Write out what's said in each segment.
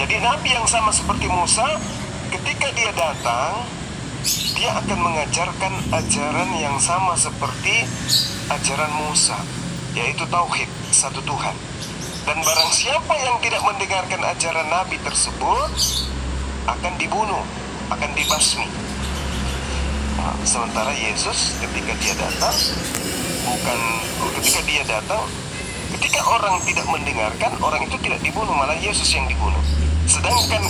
Jadi nabi yang sama seperti Musa, ketika dia datang, dia akan mengajarkan ajaran yang sama seperti ajaran Musa, yaitu tauhid, satu Tuhan. Dan barang siapa yang tidak mendengarkan ajaran nabi tersebut akan dibunuh, akan dibasmi. Nah, sementara Yesus ketika dia datang, ketika orang tidak mendengarkan, orang itu tidak dibunuh, malah Yesus yang dibunuh. Sedangkan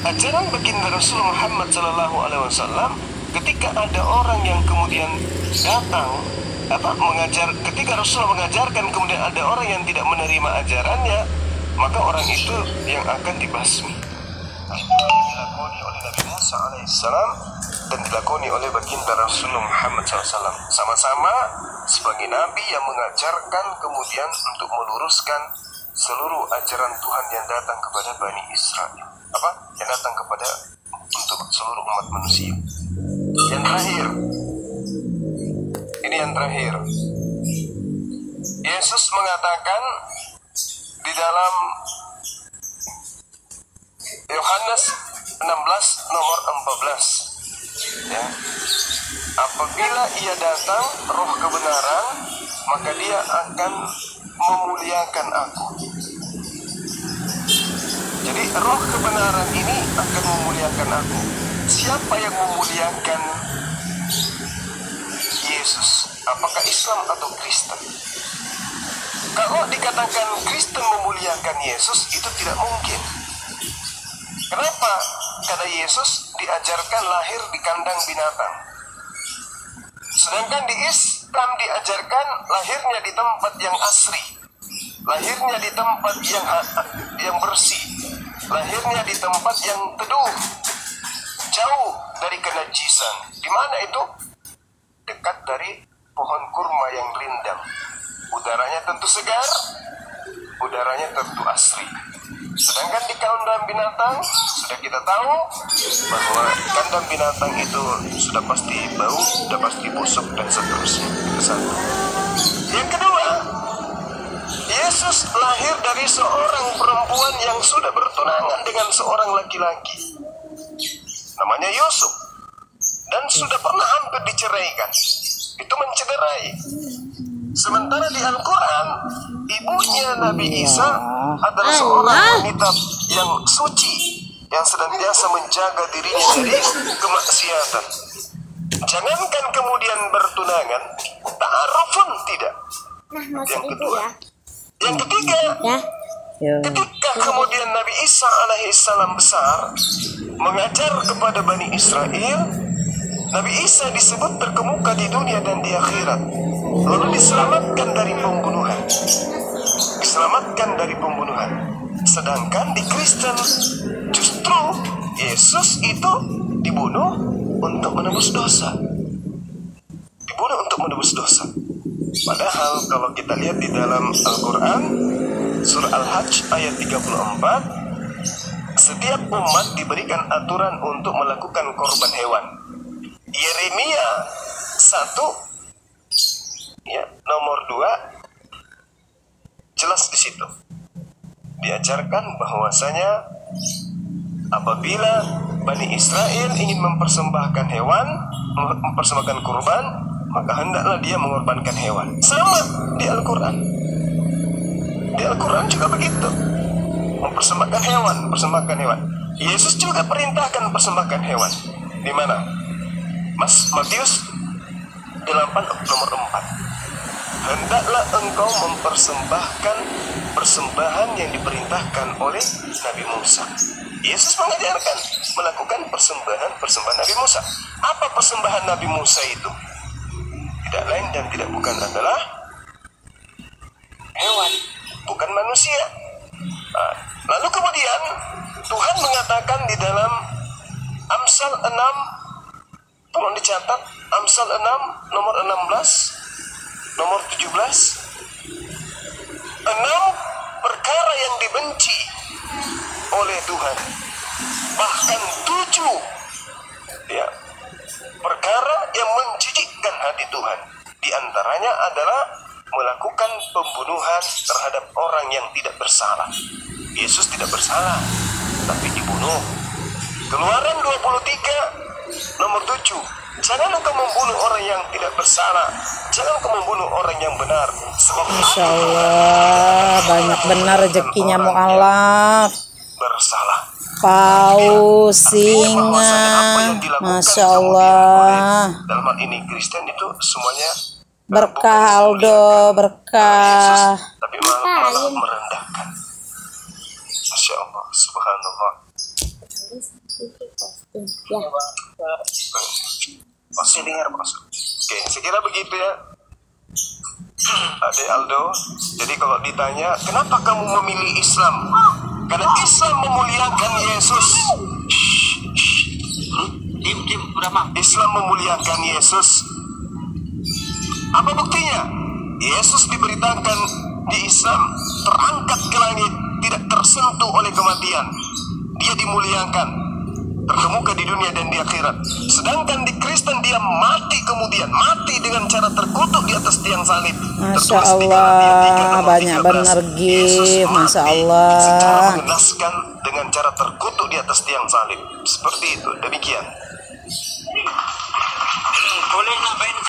ajaran baginda Rasulullah Muhammad SAW, ketika ada orang yang kemudian datang ketika Rasulullah mengajarkan, kemudian ada orang yang tidak menerima ajarannya, maka orang itu yang akan dibasmi. Dilakoni oleh Nabi Musa alaihissalam dan dilakoni oleh baginda Rasulullah Muhammad SAW. Sama-sama sebagai nabi yang mengajarkan kemudian untuk meluruskan seluruh ajaran Tuhan yang datang kepada Bani Israel. Yang datang kepada untuk seluruh umat manusia. Yang terakhir, ini yang terakhir. Yesus mengatakan di dalam Yohanes 16 nomor 14, ya, apabila ia datang roh kebenaran, maka dia akan memuliakan aku. Jadi roh kebenaran ini akan memuliakan aku. Siapa yang memuliakan Yesus? Apakah Islam atau Kristen? Kalau dikatakan Kristen memuliakan Yesus, itu tidak mungkin. Kenapa? Karena Yesus diajarkan lahir di kandang binatang. Sedangkan di Islam diajarkan lahirnya di tempat yang asri, lahirnya di tempat yang bersih, lahirnya di tempat yang teduh, jauh dari kenajisan. Di mana itu? Dekat dari pohon kurma yang rindang. Udaranya tentu segar, udaranya tentu asri. Sedangkan di kandang binatang, sudah kita tahu bahwa kandang binatang itu sudah pasti bau, sudah pasti busuk, dan seterusnya. Itu satu. Yang kedua, Yesus lahir dari seorang perempuan yang sudah bertunangan dengan seorang laki-laki, namanya Yusuf, dan sudah pernah hampir diceraikan. Itu mencederai. Sementara di Al-Quran, ibunya Nabi Isa adalah seorang wanita yang suci, yang senantiasa menjaga dirinya dari kemaksiatan. Jangankan kemudian bertunangan, ta'aruf pun tidak. Yang kedua. Yang ketiga, ketika kemudian Nabi Isa alaihissalam besar mengajar kepada Bani Israel, Nabi Isa disebut terkemuka di dunia dan di akhirat, lalu diselamatkan dari pembunuhan. Sedangkan di Kristen justru Yesus itu dibunuh untuk menebus dosa. Padahal kalau kita lihat di dalam Al-Quran, surah Al-Hajj ayat 34, setiap umat diberikan aturan untuk melakukan korban hewan. Yeremia 1 nomor 2 jelas di situ diajarkan bahwasanya apabila Bani Israel ingin mempersembahkan hewan, mempersembahkan kurban, maka hendaklah dia mengorbankan hewan. Sama di Al-Quran. Di Al-Quran juga begitu. Mempersembahkan hewan. Yesus juga perintahkan persembahkan hewan. Di mana? Matius 8 nomor 4. Hendaklah engkau mempersembahkan persembahan yang diperintahkan oleh Nabi Musa. Yesus mengajarkan melakukan persembahan Nabi Musa. Apa persembahan Nabi Musa itu? Tidak lain dan tidak bukan adalah hewan, bukan manusia. Lalu kemudian Tuhan mengatakan di dalam Amsal 6, tolong dicatat, Amsal 6 nomor 16, nomor 17, 6 perkara yang dibenci oleh Tuhan, bahkan 7 perkara yang menjijikkan hati Tuhan. Di antaranya adalah melakukan pembunuhan terhadap orang yang tidak bersalah. Yesus tidak bersalah. tapi dibunuh. Keluaran 23 nomor 7. Jangan engkau membunuh orang yang tidak bersalah. Jangan engkau membunuh orang yang benar. Sebab Masya Allah, banyak benar rezekinya mu'alaf. bersalah. Paus, singa, Masya Allah. Dalam hal ini Kristen itu semuanya Berkah Aldo, berkah. tapi malah merendahkan. Masya Allah, subhanallah. Masih dengar Mas? Oke, saya kira begitu ya, Adik Aldo. Jadi kalau ditanya kenapa kamu memilih Islam, karena Islam memuliakan Yesus. Diam, udah mah. Islam memuliakan Yesus. Apa buktinya? Yesus diberitakan di Islam terangkat ke langit, tidak tersentuh oleh kematian. Dia dimuliakan, terkemuka di dunia dan di akhirat. Sedangkan di Kristen dia mati, kemudian mati dengan cara terkutuk di atas tiang salib. Masya Allah, banyak benar gift, Masya Allah. Secara mengenaskan dengan cara terkutuk di atas tiang salib. Seperti itu, demikian. Boleh nak